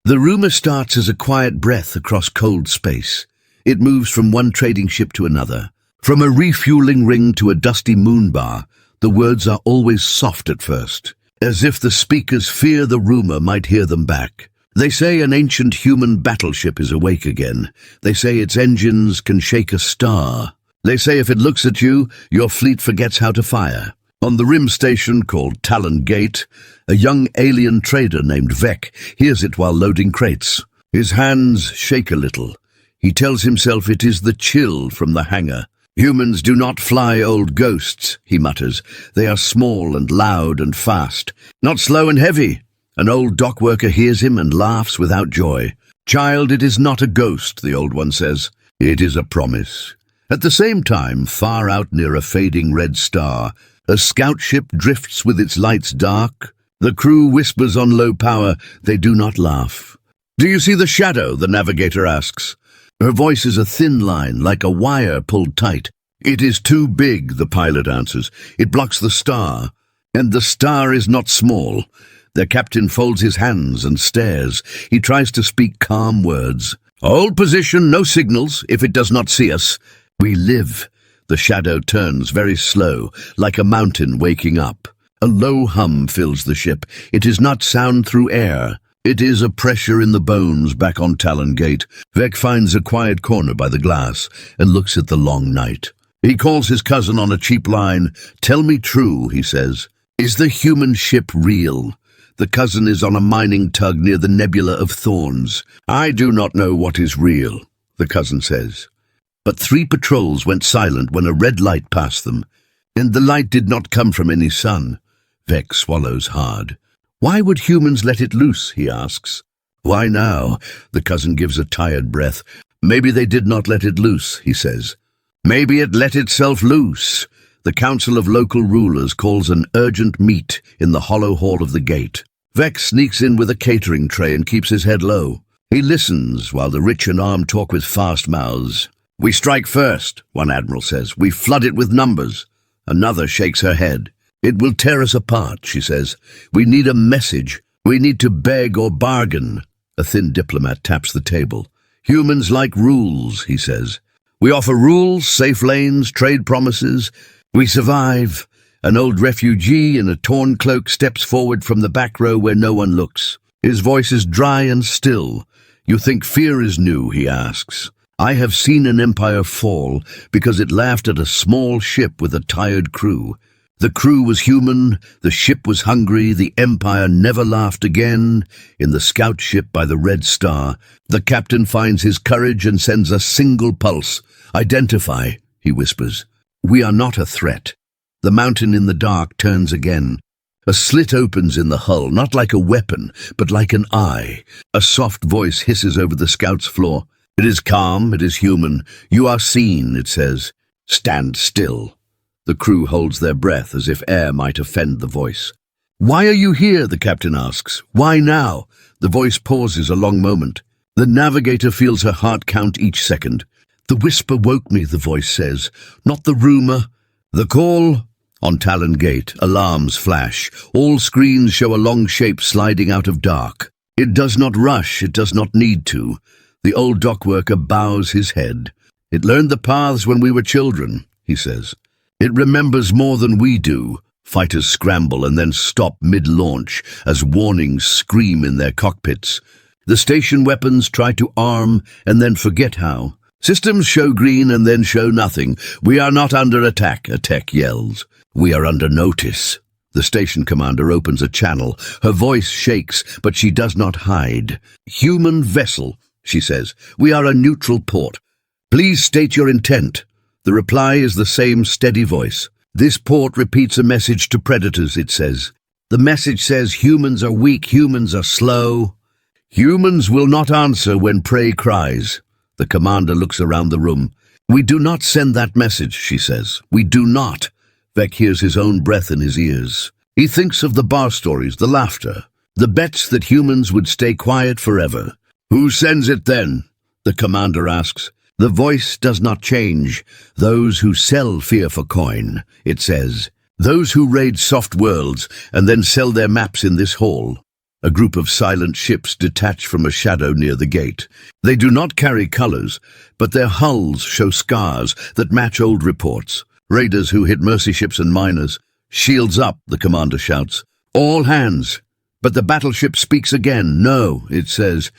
The rumor starts as a quiet breath across cold space. It moves from one trading ship to another. From a refueling ring to a dusty moon bar, the words are always soft at first, as if the speakers fear the rumor might hear them back. They say an ancient human battleship is awake again. They say its engines can shake a star. They say if it looks at you, your fleet forgets how to fire. On the rim station called Talon Gate, a young alien trader named Vec hears it while loading crates. His hands shake a little. He tells himself it is the chill from the hangar. Humans do not fly old ghosts, he mutters. They are small and loud and fast, not slow and heavy. An old dock worker hears him and laughs without joy. Child, it is not a ghost, the old one says. It is a promise. At the same time, far out near a fading red star, a scout ship drifts with its lights dark. The crew whispers on low power. They do not laugh. Do you see the shadow? The navigator asks. Her voice is a thin line, like a wire pulled tight. It is too big, the pilot answers. It blocks the star. And the star is not small. Their captain folds his hands and stares. He tries to speak calm words. Hold position, no signals, if it does not see us. We live. The shadow turns very slow, like a mountain waking up. A low hum fills the ship. It is not sound through air. It is a pressure in the bones back on Talon Gate. Vec finds a quiet corner by the glass and looks at the long night. He calls his cousin on a cheap line. Tell me true, he says. Is the human ship real? The cousin is on a mining tug near the nebula of thorns. I do not know what is real, the cousin says. But 3 patrols went silent when a red light passed them, and the light did not come from any sun. Vec swallows hard. Why would humans let it loose, he asks. Why now? The cousin gives a tired breath. Maybe they did not let it loose, he says. Maybe it let itself loose. The Council of Local Rulers calls an urgent meet in the hollow hall of the gate. Vec sneaks in with a catering tray and keeps his head low. He listens while the rich and armed talk with fast mouths. We strike first, one admiral says. We flood it with numbers. Another shakes her head. It will tear us apart, she says. We need a message. We need to beg or bargain. A thin diplomat taps the table. Humans like rules, he says. We offer rules, safe lanes, trade promises. We survive. An old refugee in a torn cloak steps forward from the back row where no one looks. His voice is dry and still. You think fear is new, he asks. I have seen an empire fall because it laughed at a small ship with a tired crew. The crew was human, the ship was hungry, the empire never laughed again. In the scout ship by the Red Star, the captain finds his courage and sends a single pulse. Identify, he whispers. We are not a threat. The mountain in the dark turns again. A slit opens in the hull, not like a weapon, but like an eye. A soft voice hisses over the scout's floor. It is calm, it is human. You are seen, it says. Stand still. The crew holds their breath as if air might offend the voice. Why are you here? The captain asks. Why now? The voice pauses a long moment. The navigator feels her heart count each second. The whisper woke me, the voice says, not the rumor. The call? On Talon Gate, alarms flash. All screens show a long shape sliding out of dark. It does not rush, it does not need to. The old dockworker bows his head. It learned the paths when we were children, he says. It remembers more than we do. Fighters scramble and then stop mid-launch as warnings scream in their cockpits. The station weapons try to arm and then forget how. Systems show green and then show nothing. We are not under attack, a tech yells. We are under notice. The station commander opens a channel. Her voice shakes, but she does not hide. Human vessel, she says. We are a neutral port. Please state your intent. The reply is the same steady voice. This port repeats a message to predators, it says. The message says humans are weak, humans are slow. Humans will not answer when prey cries. The commander looks around the room. We do not send that message, she says. We do not. Vec hears his own breath in his ears. He thinks of the bar stories, the laughter, the bets that humans would stay quiet forever. Who sends it then? The commander asks. The voice does not change. Those who sell fear for coin, it says. Those who raid soft worlds and then sell their maps in this hall. A group of silent ships detach from a shadow near the gate. They do not carry colors, but their hulls show scars that match old reports. Raiders who hit mercy ships and miners. Shields up, the commander shouts. All hands. But the battleship speaks again. No, it says,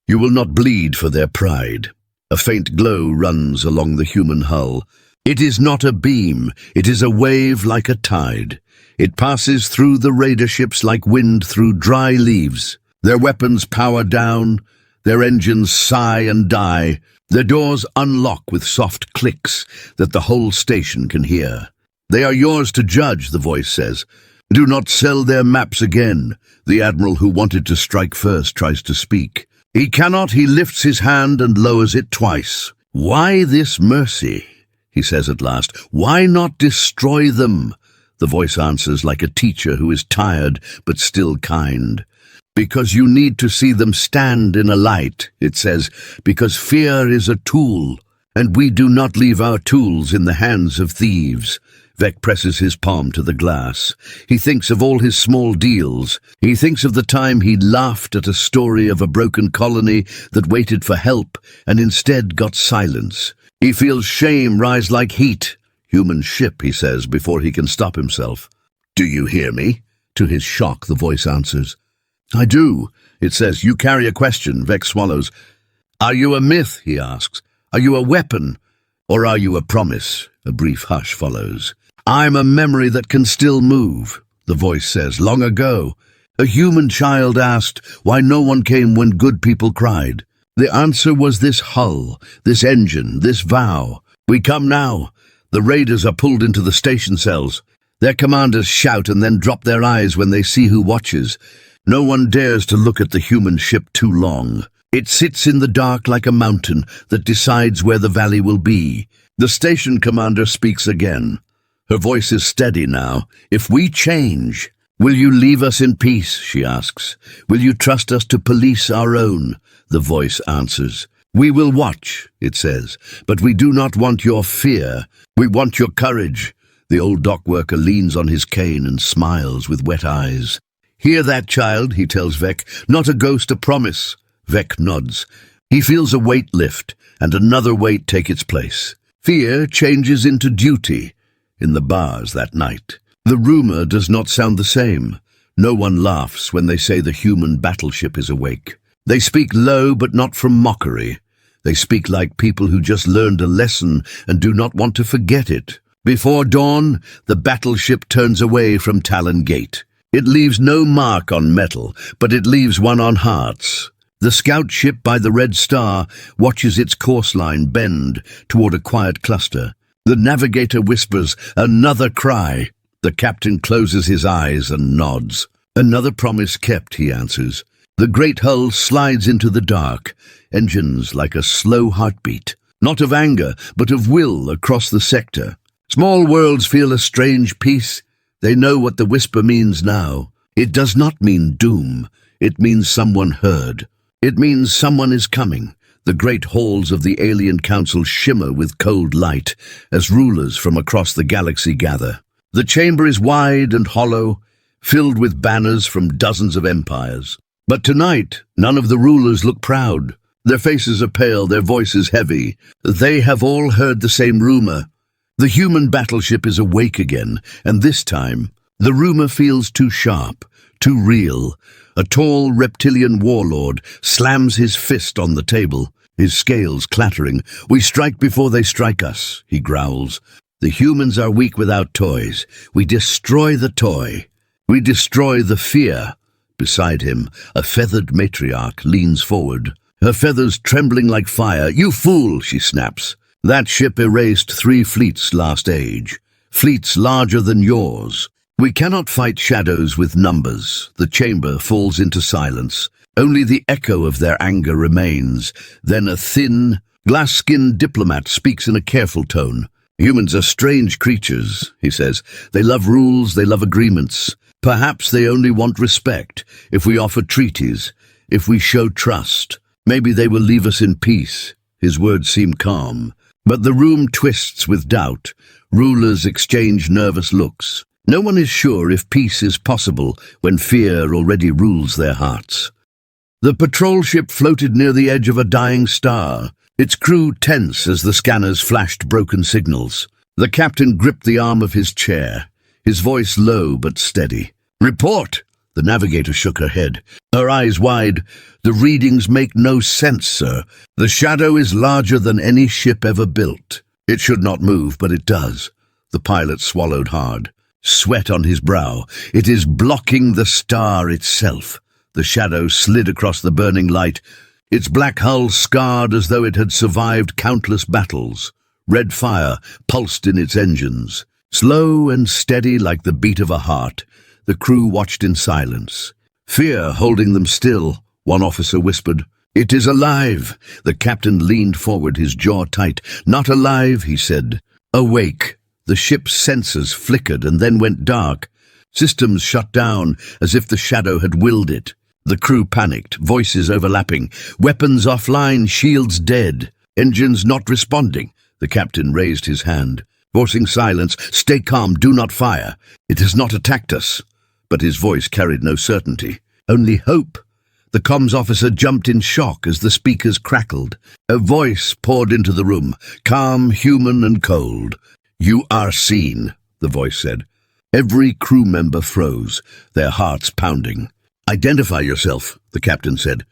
you will not bleed for their pride. A faint glow runs along the human hull. It is not a beam, it is a wave like a tide. It passes through the raider ships like wind through dry leaves. Their weapons power down, their engines sigh and die. Their doors unlock with soft clicks that the whole station can hear. They are yours to judge, the voice says. Do not sell their maps again. The admiral who wanted to strike first tries to speak. He cannot, he lifts his hand and lowers it twice. Why this mercy? He says at last. Why not destroy them? The voice answers like a teacher who is tired but still kind. Because you need to see them stand in a light, it says, because fear is a tool, and we do not leave our tools in the hands of thieves. Vec presses his palm to the glass. He thinks of all his small deals. He thinks of the time he laughed at a story of a broken colony that waited for help and instead got silence. He feels shame rise like heat. Human ship, he says, before he can stop himself. Do you hear me? To his shock, the voice answers. I do. It says, you carry a question, Vec swallows. Are you a myth, he asks. Are you a weapon? Or are you a promise? A brief hush follows. I'm a memory that can still move, the voice says. Long ago, a human child asked why no one came when good people cried. The answer was this hull, this engine, this vow. We come now. The raiders are pulled into the station cells. Their commanders shout and then drop their eyes when they see who watches. No one dares to look at the human ship too long. It sits in the dark like a mountain that decides where the valley will be. The station commander speaks again. Her voice is steady now. If we change, will you leave us in peace, she asks. Will you trust us to police our own? The voice answers. We will watch, it says, but we do not want your fear. We want your courage. The old dock worker leans on his cane and smiles with wet eyes. Hear that, child, he tells Vec. Not a ghost, a promise. Vec nods. He feels a weight lift, and another weight take its place. Fear changes into duty. In the bars that night, the rumor does not sound the same. No one laughs when they say the human battleship is awake. They speak low, but not from mockery. They speak like people who just learned a lesson and do not want to forget it. Before dawn, the battleship turns away from Talon Gate. It leaves no mark on metal, but it leaves one on hearts. The scout ship by the Red Star watches its course line bend toward a quiet cluster. The navigator whispers, another cry. The captain closes his eyes and nods. Another promise kept, he answers. The great hull slides into the dark, engines like a slow heartbeat, not of anger, but of will across the sector. Small worlds feel a strange peace. They know what the whisper means now. It does not mean doom. It means someone heard. It means someone is coming. The great halls of the alien council shimmer with cold light as rulers from across the galaxy gather. The chamber is wide and hollow, filled with banners from dozens of empires. But tonight, none of the rulers look proud. Their faces are pale, their voices heavy. They have all heard the same rumor. The human battleship is awake again, and this time, the rumor feels too sharp, too real. A tall reptilian warlord slams his fist on the table, his scales clattering. We strike before they strike us, he growls. The humans are weak without toys. We destroy the toy. We destroy the fear. Beside him, a feathered matriarch leans forward, her feathers trembling like fire. You fool, she snaps. That ship erased 3 fleets last age, fleets larger than yours. We cannot fight shadows with numbers. The chamber falls into silence. Only the echo of their anger remains. Then a thin, glass-skinned diplomat speaks in a careful tone. Humans are strange creatures, he says. They love rules, they love agreements. Perhaps they only want respect. If we offer treaties, if we show trust, maybe they will leave us in peace. His words seem calm. But the room twists with doubt. Rulers exchange nervous looks. No one is sure if peace is possible when fear already rules their hearts. The patrol ship floated near the edge of a dying star, its crew tense as the scanners flashed broken signals. The captain gripped the arm of his chair, his voice low but steady. "Report!" The navigator shook her head, her eyes wide. "The readings make no sense, sir. The shadow is larger than any ship ever built. It should not move, but it does." The pilot swallowed hard, sweat on his brow. "It is blocking the star itself." The shadow slid across the burning light, its black hull scarred as though it had survived countless battles. Red fire pulsed in its engines. Slow and steady like the beat of a heart, the crew watched in silence. Fear holding them still, one officer whispered. "It is alive." The captain leaned forward, his jaw tight. "Not alive," he said. "Awake." The ship's sensors flickered and then went dark. Systems shut down as if the shadow had willed it. The crew panicked, voices overlapping. Weapons offline, shields dead, engines not responding. The captain raised his hand, forcing silence. "Stay calm, do not fire. It has not attacked us." But his voice carried no certainty, only hope. The comms officer jumped in shock as the speakers crackled. A voice poured into the room, calm, human and cold. "You are seen," the voice said. Every crew member froze, their hearts pounding. "Identify yourself," the captain said,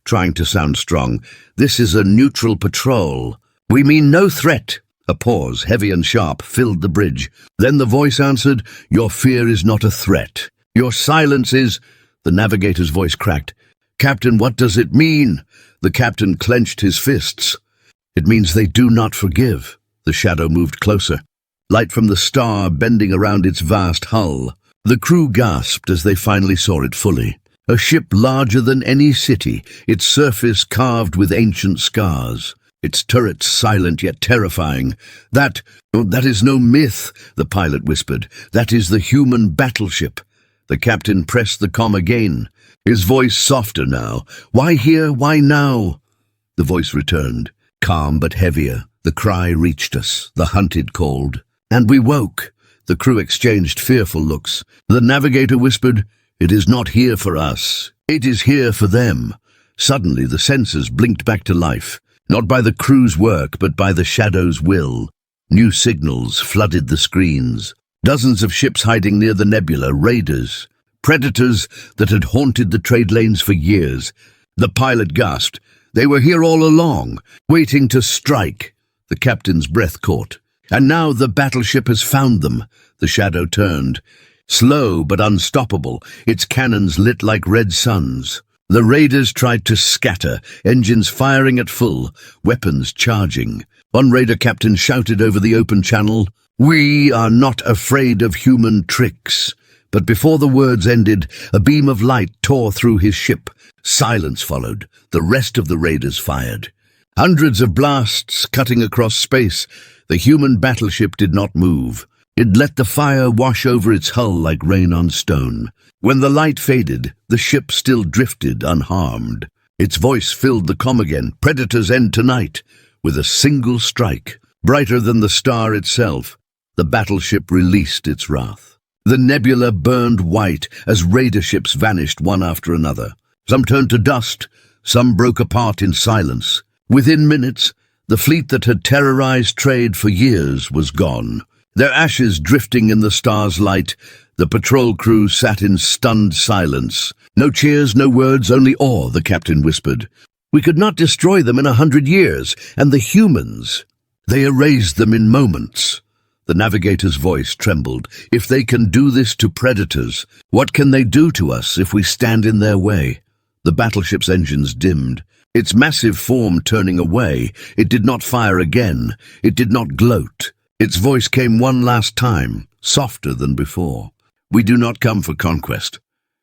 trying to sound strong. "This is a neutral patrol. We mean no threat." A pause, heavy and sharp, filled the bridge. Then the voice answered, "Your fear is not a threat. Your silence is—" The navigator's voice cracked. "Captain, what does it mean?" The captain clenched his fists. "It means they do not forgive." The shadow moved closer, light from the star bending around its vast hull. The crew gasped as they finally saw it fully. A ship larger than any city, its surface carved with ancient scars. Its turrets silent yet terrifying. That is no myth," the pilot whispered. "That is the human battleship." The captain pressed the comm again, his voice softer now. "Why here? Why now?" The voice returned, calm but heavier. The cry reached us, the hunted called. And we woke. The crew exchanged fearful looks. The navigator whispered, "It is not here for us. It is here for them." Suddenly the sensors blinked back to life. Not by the crew's work, but by the shadow's will. New signals flooded the screens. Dozens of ships hiding near the nebula, raiders, predators that had haunted the trade lanes for years. The pilot gasped. They were here all along, waiting to strike. The captain's breath caught. And now the battleship has found them. The shadow turned. Slow but unstoppable, its cannons lit like red suns. The raiders tried to scatter, engines firing at full, weapons charging. One raider captain shouted over the open channel, "We are not afraid of human tricks." But before the words ended, a beam of light tore through his ship. Silence followed. The rest of the raiders fired. Hundreds of blasts cutting across space. The human battleship did not move. It let the fire wash over its hull like rain on stone. When the light faded, the ship still drifted unharmed. Its voice filled the comm again. "Predators end tonight." With a single strike, brighter than the star itself, the battleship released its wrath. The nebula burned white as raider ships vanished one after another. Some turned to dust, some broke apart in silence. Within minutes, the fleet that had terrorized trade for years was gone. Their ashes drifting in the star's light, the patrol crew sat in stunned silence. "No cheers, no words, only awe," the captain whispered. "We could not destroy them in 100 years, and the humans, they erased them in moments." The navigator's voice trembled. "If they can do this to predators, what can they do to us if we stand in their way?" The battleship's engines dimmed, its massive form turning away. It did not fire again. It did not gloat. Its voice came one last time, softer than before. "We do not come for conquest.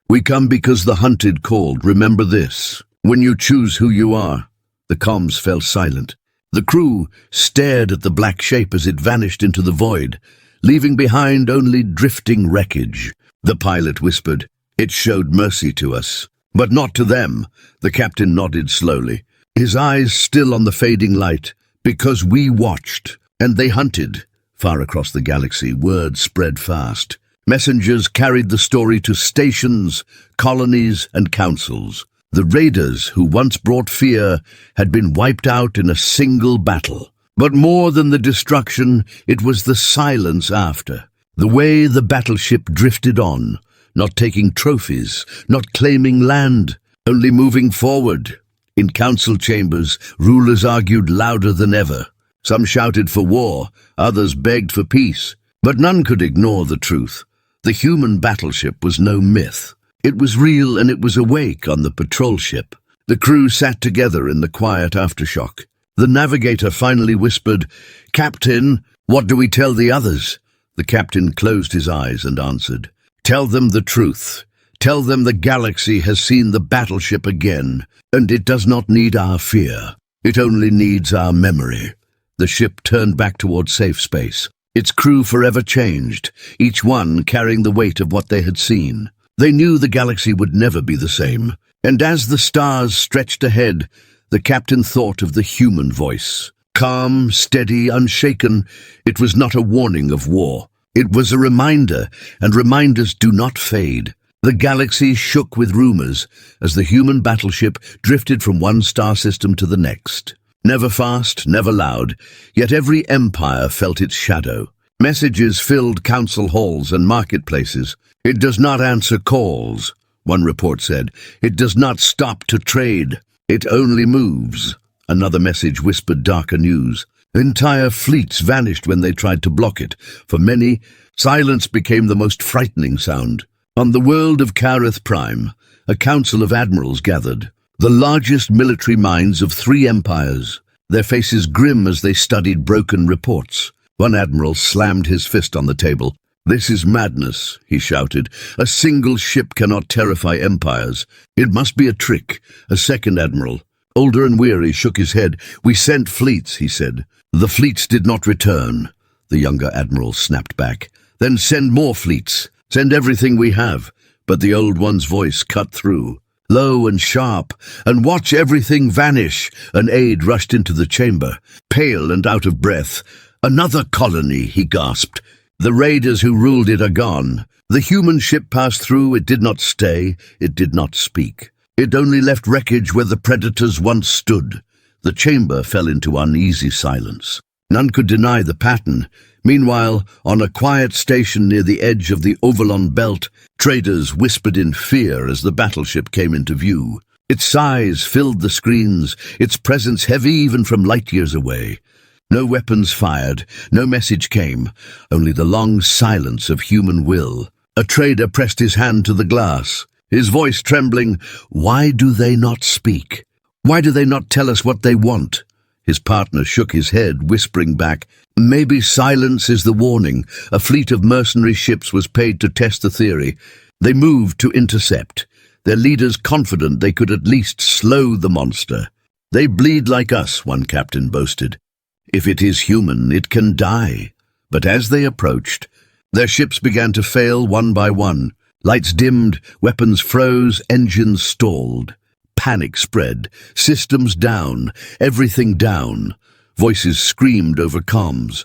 We come because the hunted called. Remember this, when you choose who you are." The comms fell silent. The crew stared at the black shape as it vanished into the void, leaving behind only drifting wreckage. The pilot whispered, "It showed mercy to us, but not to them." The captain nodded slowly, his eyes still on the fading light. "Because we watched, and they hunted." Far across the galaxy, word spread fast. Messengers carried the story to stations, colonies, and councils. The raiders, who once brought fear, had been wiped out in a single battle. But more than the destruction, it was the silence after. The way the battleship drifted on, not taking trophies, not claiming land, only moving forward. In council chambers, rulers argued louder than ever. Some shouted for war, others begged for peace. But none could ignore the truth. The human battleship was no myth. It was real, and it was awake on the patrol ship. The crew sat together in the quiet aftershock. The navigator finally whispered, "Captain, what do we tell the others?" The captain closed his eyes and answered, "Tell them the truth. Tell them the galaxy has seen the battleship again, and it does not need our fear. It only needs our memory." The ship turned back toward safe space. Its crew forever changed, each one carrying the weight of what they had seen. They knew the galaxy would never be the same. And as the stars stretched ahead, the captain thought of the human voice. Calm, steady, unshaken, it was not a warning of war. It was a reminder, and reminders do not fade. The galaxy shook with rumors as the human battleship drifted from one star system to the next. Never fast, never loud, yet every empire felt its shadow. Messages filled council halls and marketplaces. "It does not answer calls," one report said. "It does not stop to trade. It only moves." Another message whispered darker news. Entire fleets vanished when they tried to block it. For many, silence became the most frightening sound. On the world of Careth Prime, a council of admirals gathered, the largest military minds of 3 empires, their faces grim as they studied broken reports. One admiral slammed his fist on the table. "This is madness," he shouted. "A single ship cannot terrify empires. It must be a trick." A second admiral, older and weary, shook his head. "We sent fleets," he said. "The fleets did not return." The younger admiral snapped back. "Then send more fleets. Send everything we have." But the old one's voice cut through, low and sharp. "And watch everything vanish." An aide rushed into the chamber, pale and out of breath. "Another colony," he gasped. "The raiders who ruled it are gone. The human ship passed through. It did not stay. It did not speak. It only left wreckage where the predators once stood." The chamber fell into uneasy silence. None could deny the pattern. Meanwhile, on a quiet station near the edge of the Ovalon Belt, traders whispered in fear as the battleship came into view. Its size filled the screens, its presence heavy even from light years away. No weapons fired, no message came, only the long silence of human will. A trader pressed his hand to the glass, his voice trembling. "Why do they not speak? Why do they not tell us what they want?" His partner shook his head, whispering back, "Maybe silence is the warning." A fleet of mercenary ships was paid to test the theory. They moved to intercept, their leaders confident they could at least slow the monster. "They bleed like us," one captain boasted. "If it is human, it can die." But as they approached, their ships began to fail one by one. Lights dimmed, weapons froze, engines stalled. Panic spread, systems down, everything down. Voices screamed over comms.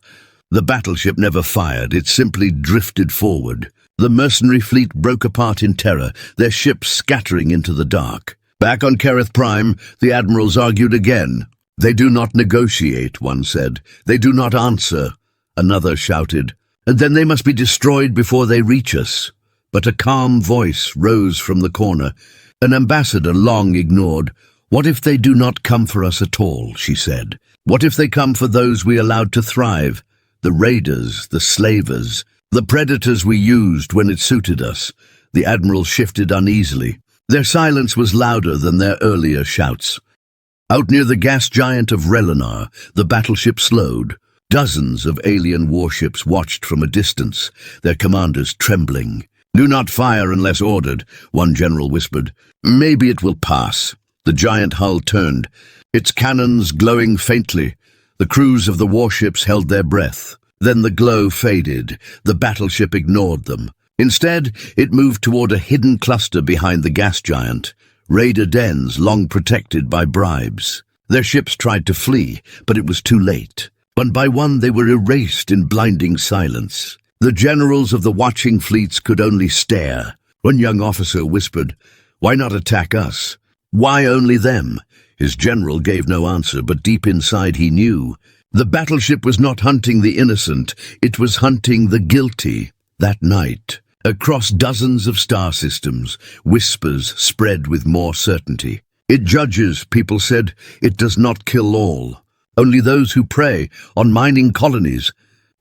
The battleship never fired, it simply drifted forward. The mercenary fleet broke apart in terror, their ships scattering into the dark. Back on Careth Prime, the admirals argued again. "They do not negotiate," one said. "They do not answer," another shouted. "And then they must be destroyed before they reach us." But a calm voice rose from the corner. An ambassador long ignored. "What if they do not come for us at all?" she said. "What if they come for those we allowed to thrive? The raiders, the slavers, the predators we used when it suited us." The admiral shifted uneasily. Their silence was louder than their earlier shouts. Out near the gas giant of Relinar, the battleship slowed. Dozens of alien warships watched from a distance, their commanders trembling. "Do not fire unless ordered," one general whispered. "Maybe it will pass." The giant hull turned, its cannons glowing faintly. The crews of the warships held their breath. Then the glow faded. The battleship ignored them. Instead, it moved toward a hidden cluster behind the gas giant, raider dens long protected by bribes. Their ships tried to flee, but it was too late. One by one they were erased in blinding silence. The generals of the watching fleets could only stare. One young officer whispered, "Why not attack us? Why only them?" His general gave no answer, but deep inside he knew. The battleship was not hunting the innocent, it was hunting the guilty. That night, across dozens of star systems, whispers spread with more certainty. "It judges," people said. "It does not kill all. Only those who prey on mining colonies."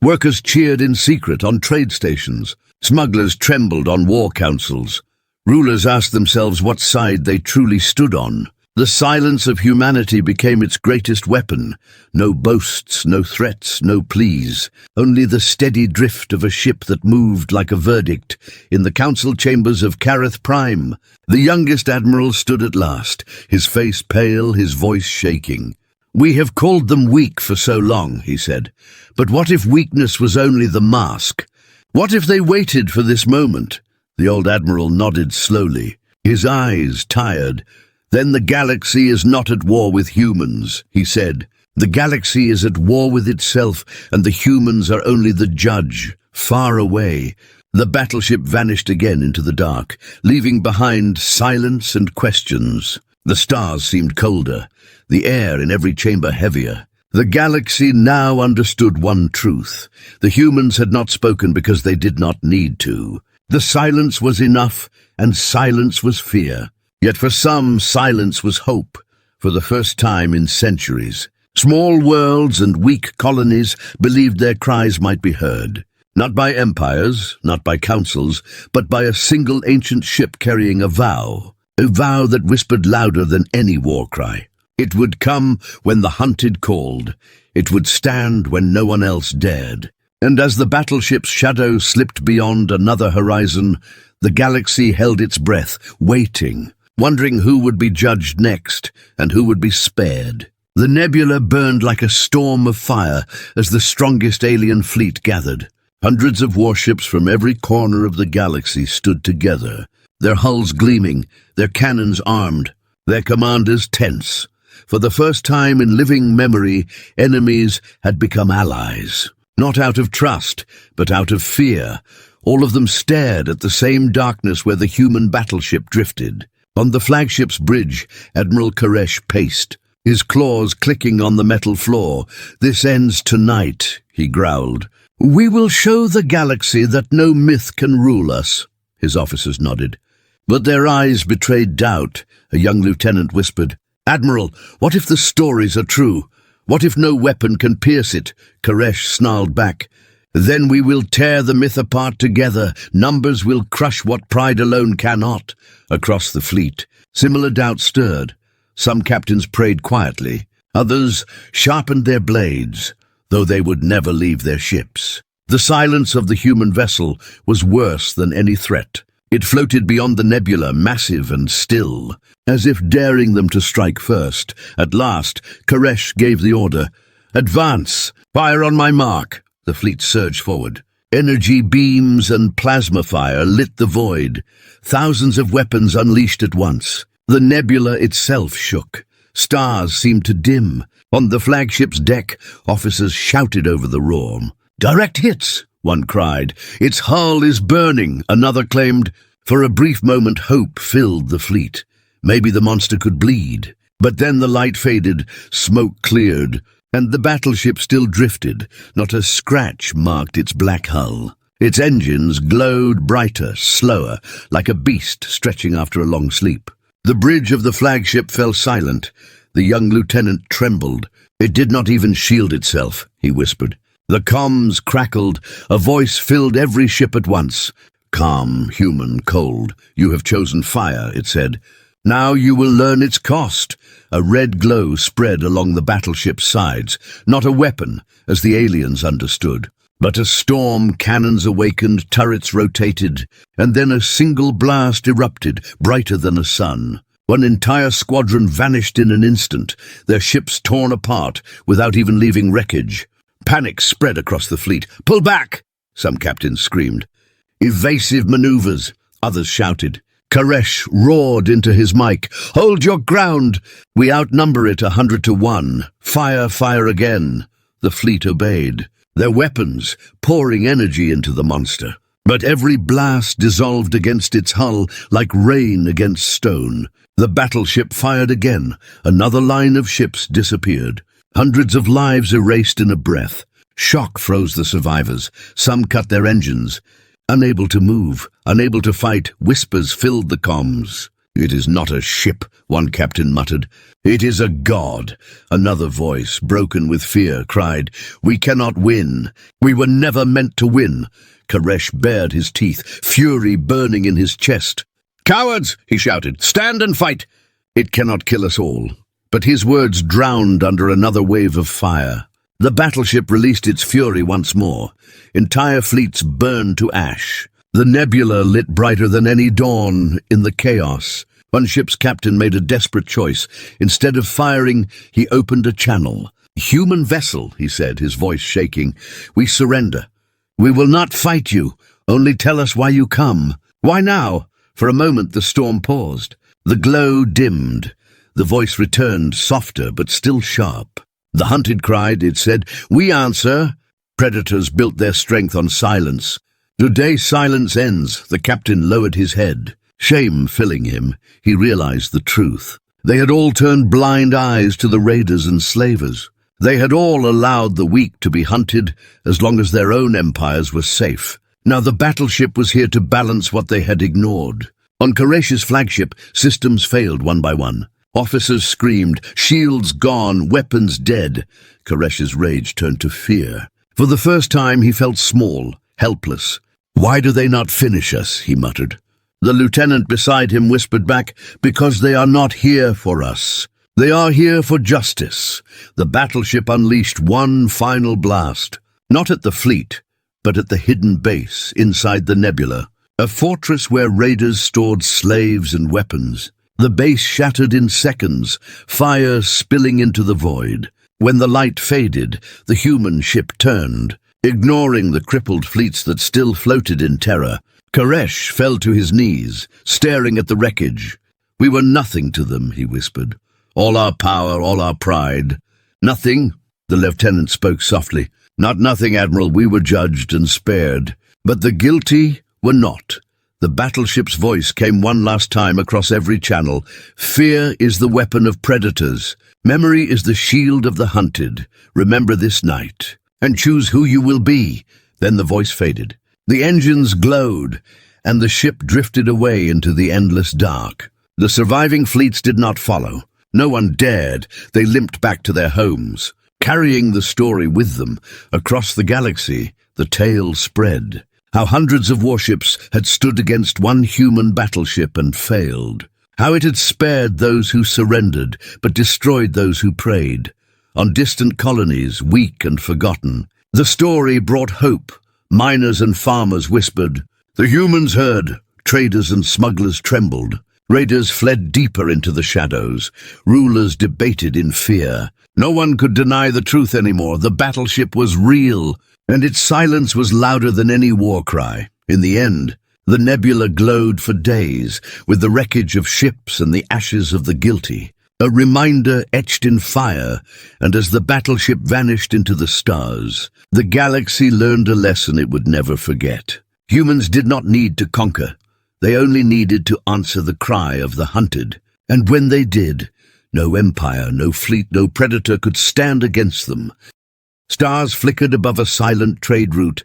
Workers cheered in secret on trade stations. Smugglers trembled on war councils. Rulers asked themselves what side they truly stood on. The silence of humanity became its greatest weapon. No boasts, no threats, no pleas. Only the steady drift of a ship that moved like a verdict in the council chambers of Careth Prime. The youngest admiral stood at last, his face pale, his voice shaking. "We have called them weak for so long," he said. "But what if weakness was only the mask? What if they waited for this moment?" The old admiral nodded slowly, his eyes tired. "Then the galaxy is not at war with humans," he said. "The galaxy is at war with itself, and the humans are only the judge, far away." The battleship vanished again into the dark, leaving behind silence and questions. The stars seemed colder, the air in every chamber heavier. The galaxy now understood one truth. The humans had not spoken because they did not need to. The silence was enough, and silence was fear. Yet for some, silence was hope, for the first time in centuries. Small worlds and weak colonies believed their cries might be heard. Not by empires, not by councils, but by a single ancient ship carrying a vow that whispered louder than any war cry. It would come when the hunted called. It would stand when no one else dared. And as the battleship's shadow slipped beyond another horizon, the galaxy held its breath, waiting, wondering who would be judged next and who would be spared. The nebula burned like a storm of fire as the strongest alien fleet gathered. Hundreds of warships from every corner of the galaxy stood together, their hulls gleaming, their cannons armed, their commanders tense. For the first time in living memory, enemies had become allies. Not out of trust, but out of fear. All of them stared at the same darkness where the human battleship drifted. On the flagship's bridge, Admiral Koresh paced, his claws clicking on the metal floor. "This ends tonight," he growled. "We will show the galaxy that no myth can rule us." His officers nodded. But their eyes betrayed doubt. A young lieutenant whispered, "Admiral, what if the stories are true? What if no weapon can pierce it?" Koresh snarled back. "Then we will tear the myth apart together. Numbers will crush what pride alone cannot." Across the fleet, similar doubts stirred. Some captains prayed quietly. Others sharpened their blades, though they would never leave their ships. The silence of the human vessel was worse than any threat. It floated beyond the nebula, massive and still, as if daring them to strike first. At last, Koresh gave the order, "Advance! Fire on my mark!" The fleet surged forward. Energy beams and plasma fire lit the void. Thousands of weapons unleashed at once. The nebula itself shook. Stars seemed to dim. On the flagship's deck, officers shouted over the roar. "Direct hits!" one cried. "Its hull is burning," another claimed. For a brief moment, hope filled the fleet. Maybe the monster could bleed. But then the light faded, smoke cleared, and the battleship still drifted. Not a scratch marked its black hull. Its engines glowed brighter, slower, like a beast stretching after a long sleep. The bridge of the flagship fell silent. The young lieutenant trembled. "It did not even shield itself," he whispered. The comms crackled. A voice filled every ship at once. "Calm, human, cold. You have chosen fire," it said. "Now you will learn its cost." A red glow spread along the battleship's sides. Not a weapon, as the aliens understood, but a storm. Cannons awakened, turrets rotated, and then a single blast erupted, brighter than a sun. One entire squadron vanished in an instant, their ships torn apart without even leaving wreckage. Panic spread across the fleet. "Pull back!" some captains screamed. "Evasive maneuvers," others shouted. Koresh roared into his mic. "Hold your ground! We outnumber it 100 to 1. Fire, fire again." The fleet obeyed. their weapons pouring energy into the monster. But every blast dissolved against its hull like rain against stone. The battleship fired again. Another line of ships disappeared. Hundreds of lives erased in a breath. Shock froze the survivors. Some cut their engines. Unable to move, unable to fight, whispers filled the comms. "It is not a ship," one captain muttered. "It is a god." Another voice, broken with fear, cried, "We cannot win. We were never meant to win." Koresh bared his teeth, fury burning in his chest. "Cowards!" he shouted. "Stand and fight! It cannot kill us all." But his words drowned under another wave of fire. The battleship released its fury once more. Entire fleets burned to ash. The nebula lit brighter than any dawn in the chaos. One ship's captain made a desperate choice. Instead of firing, he opened a channel. "Human vessel," he said, his voice shaking. "We surrender. We will not fight you. Only tell us why you come." "Why now?" For a moment the storm paused. The glow dimmed. The voice returned, softer but still sharp. "The hunted cried," it said. "We answer." Predators built their strength on silence. "Today silence ends." The captain lowered his head. Shame filling him, he realized the truth. They had all turned blind eyes to the raiders and slavers. They had all allowed the weak to be hunted as long as their own empires were safe. Now the battleship was here to balance what they had ignored. On Koresh's flagship, systems failed one by one. Officers screamed, shields gone, weapons dead. Koresh's rage turned to fear. For the first time he felt small, helpless. "Why do they not finish us?" he muttered. The lieutenant beside him whispered back, "Because they are not here for us. They are here for justice." The battleship unleashed one final blast, not at the fleet, but at the hidden base inside the nebula, a fortress where raiders stored slaves and weapons. The base shattered in seconds, fire spilling into the void. When the light faded, the human ship turned, ignoring the crippled fleets that still floated in terror. Koresh fell to his knees, staring at the wreckage. "We were nothing to them," he whispered. "All our power, all our pride." "Nothing," the lieutenant spoke softly. "Not nothing, Admiral. We were judged and spared. But the guilty were not." The battleship's voice came one last time across every channel. "Fear is the weapon of predators. Memory is the shield of the hunted. Remember this night, and choose who you will be." Then the voice faded. The engines glowed, and the ship drifted away into the endless dark. The surviving fleets did not follow. No one dared. They limped back to their homes, carrying the story with them. Across the galaxy, the tale spread. How hundreds of warships had stood against one human battleship and failed. How it had spared those who surrendered, but destroyed those who prayed. On distant colonies, weak and forgotten, the story brought hope. Miners and farmers whispered. The humans heard. Traders and smugglers trembled. Raiders fled deeper into the shadows. Rulers debated in fear. No one could deny the truth anymore. The battleship was real, and its silence was louder than any war cry. In the end, the nebula glowed for days, with the wreckage of ships and the ashes of the guilty. A reminder etched in fire, and as the battleship vanished into the stars, the galaxy learned a lesson it would never forget. Humans did not need to conquer. They only needed to answer the cry of the hunted. And when they did, no empire, no fleet, no predator could stand against them. Stars flickered above a silent trade route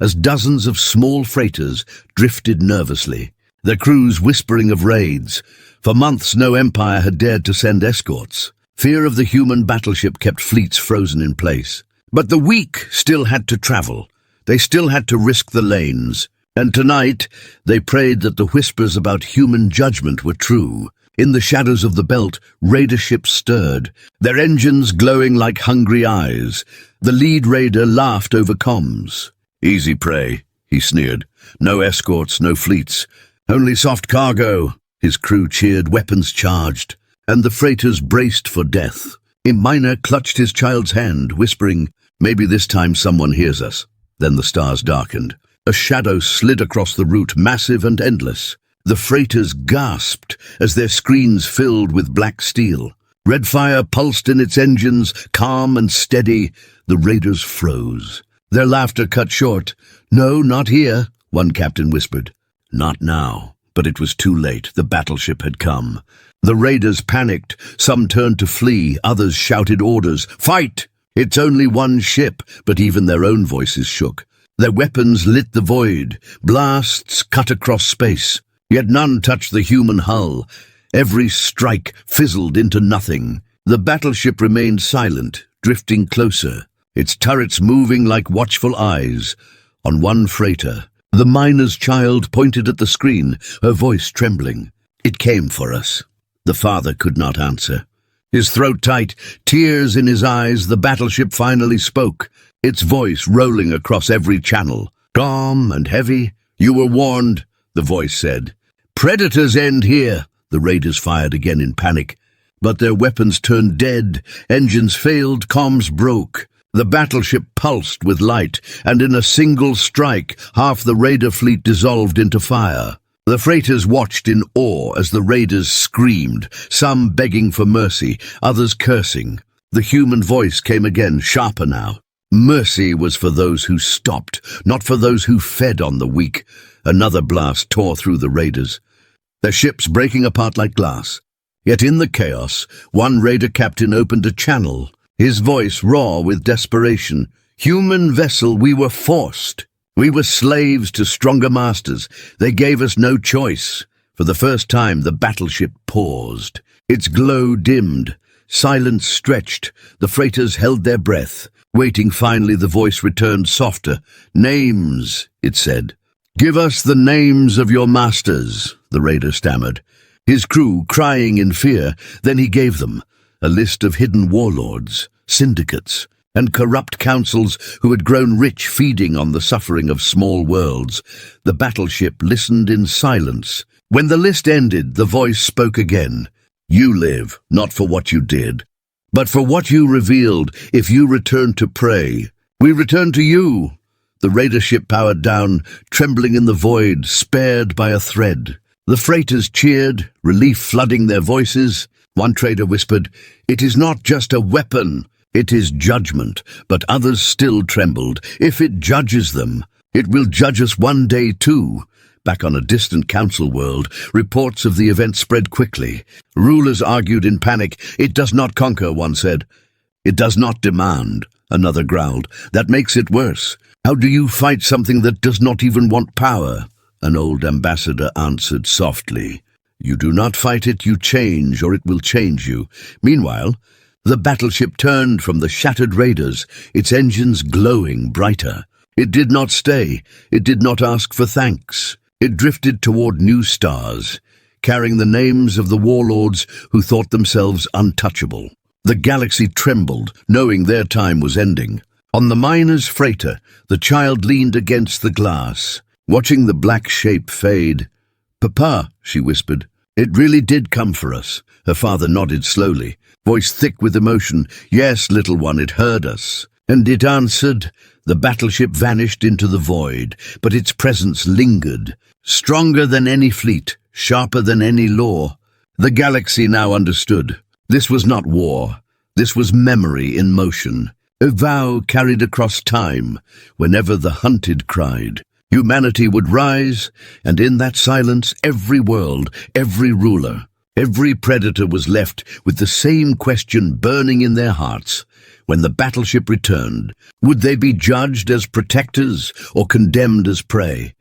as dozens of small freighters drifted nervously, their crews whispering of raids. For months no empire had dared to send escorts. Fear of the human battleship kept fleets frozen in place. But the weak still had to travel. They still had to risk the lanes. And tonight they prayed that the whispers about human judgment were true. In the shadows of the belt, raider ships stirred, their engines glowing like hungry eyes. The lead raider laughed over comms. "Easy prey," he sneered. "No escorts, no fleets. Only soft cargo." His crew cheered, weapons charged, and the freighters braced for death. A miner clutched his child's hand, whispering, "Maybe this time someone hears us." Then the stars darkened. A shadow slid across the route, massive and endless. The freighters gasped as their screens filled with black steel. Red fire pulsed in its engines, calm and steady. The raiders froze. Their laughter cut short. "No, not here," one captain whispered. Not now. But it was too late. The battleship had come. The raiders panicked. Some turned to flee. Others shouted orders. "Fight! It's only one ship," but even their own voices shook. Their weapons lit the void. Blasts cut across space. Yet none touched the human hull. Every strike fizzled into nothing. The battleship remained silent, drifting closer, its turrets moving like watchful eyes. On one freighter, the miner's child pointed at the screen, her voice trembling. "It came for us." The father could not answer. His throat tight, tears in his eyes, the battleship finally spoke, its voice rolling across every channel. Calm and heavy. "You were warned," the voice said. "Predators end here." The raiders fired again in panic. But their weapons turned dead, engines failed, comms broke. The battleship pulsed with light, and in a single strike, half the raider fleet dissolved into fire. The freighters watched in awe as the raiders screamed, some begging for mercy, others cursing. The human voice came again, sharper now. Mercy was for those who stopped, not for those who fed on the weak. Another blast tore through the raiders, their ships breaking apart like glass. Yet in the chaos, one raider captain opened a channel, his voice raw with desperation. "Human vessel, we were forced. We were slaves to stronger masters. They gave us no choice." For the first time, the battleship paused. Its glow dimmed. Silence stretched. The freighters held their breath. Waiting, finally the voice returned softer. "Names," it said. "Give us the names of your masters," the raider stammered, his crew crying in fear. Then he gave them a list of hidden warlords, syndicates, and corrupt councils who had grown rich feeding on the suffering of small worlds. The battleship listened in silence. When the list ended, the voice spoke again. "You live, not for what you did, but for what you revealed. If you return to prey, we return to you." The raider ship powered down, trembling in the void, spared by a thread. The freighters cheered, relief flooding their voices. One trader whispered, "It is not just a weapon, it is judgment." But others still trembled. "If it judges them, it will judge us one day too." Back on a distant council world, reports of the event spread quickly. Rulers argued in panic. "It does not conquer," one said. "It does not demand," another growled. "That makes it worse. How do you fight something that does not even want power?" An old ambassador answered softly, "You do not fight it, you change, or it will change you." Meanwhile, the battleship turned from the shattered raiders, its engines glowing brighter. It did not stay. It did not ask for thanks. It drifted toward new stars, carrying the names of the warlords who thought themselves untouchable. The galaxy trembled, knowing their time was ending. On the miner's freighter, the child leaned against the glass, watching the black shape fade. "Papa," she whispered, "it really did come for us." Her father nodded slowly, voice thick with emotion. "Yes, little one, it heard us." And it answered. The battleship vanished into the void, but its presence lingered, stronger than any fleet, sharper than any law. The galaxy now understood. This was not war. This was memory in motion, a vow carried across time. Whenever the hunted cried, humanity would rise, and in that silence every world, every ruler, every predator was left with the same question burning in their hearts. When the battleship returned, would they be judged as protectors or condemned as prey?